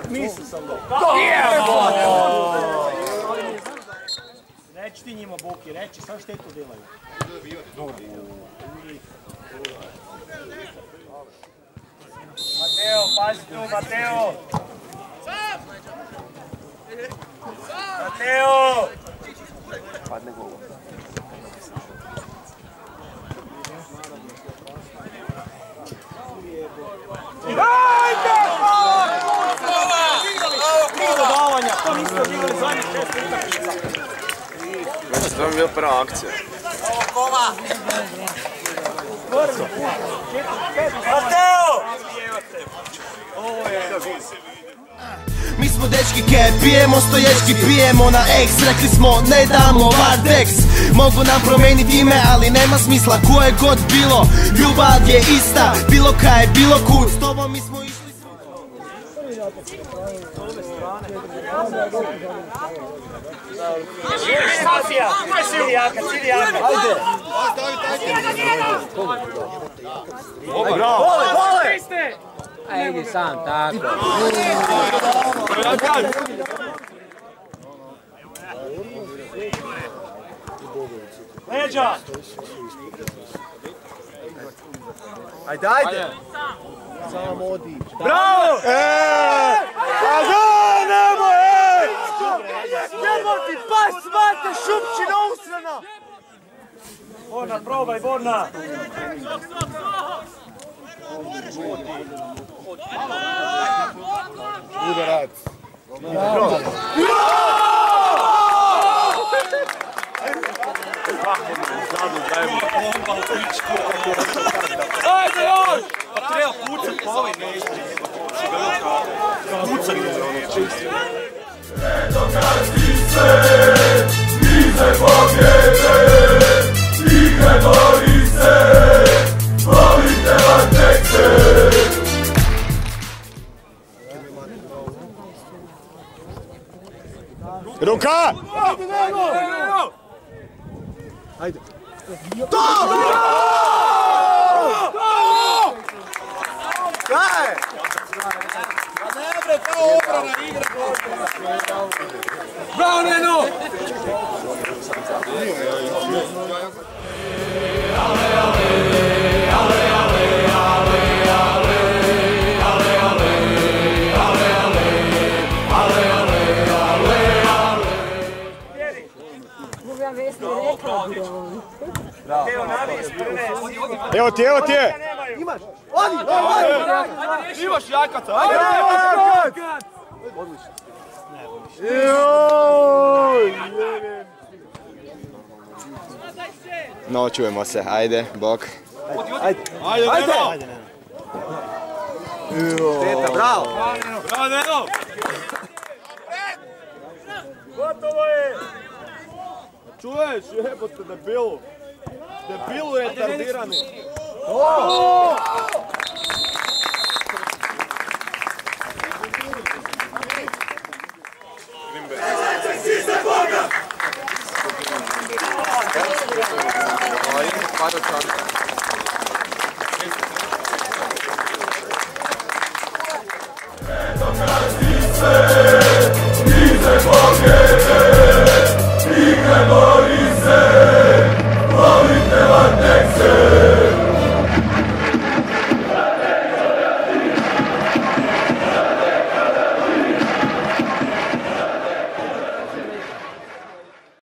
Mislim sam da. Reći ti njima Buki, reći, sad štetu delaju. Mateo, pazi tu, Mateo! Mateo! Padne gol. Ajde! Tri dodavanja, to nismo odigrali zadnjih 6 utakmica. Znači, to je bila prva akcija. Ovo kola! Mateo! Mi smo dečki ke pijemo, stoječki pijemo na X. Rekli smo ne damo Varteks. Mogu nam promijeniti ime, ali nema smisla. Ko je god bilo, ljubav je ista. Bilo kaj, bilo kud, s tobom mi smo išli s ove strane. Safija! Sidi jaka, sidi jaka! Ajde! Bravo! Vole! A idi sam, tako. Leđa! Ajde, ajde! Samo odi. Bravo! A da, nemoj! Jebo ti pas, mate, šupčina usrana! Borna, probaj, Borna! Udarac. Ajde još! Pa treba pucat pa ovaj ne isti. Pucat je ono čisti. Jednoglasnice, nize pobjede, igre bori se, volite Vartekse. Ruka! Ajde! To! Kaj? Pa ne bre, to obrana igra. Bravo, Neno! Evo ti, evo ti je! Imaš! Odi! Imaš jakaca! Ajde! Odlično. No, čujemo se, ajde, bok. Ajde! Ajde! Teta, bravo! Bravo, Neno! Gotovo je! Čuješ, jebote, debilu! Debilu je tardirani!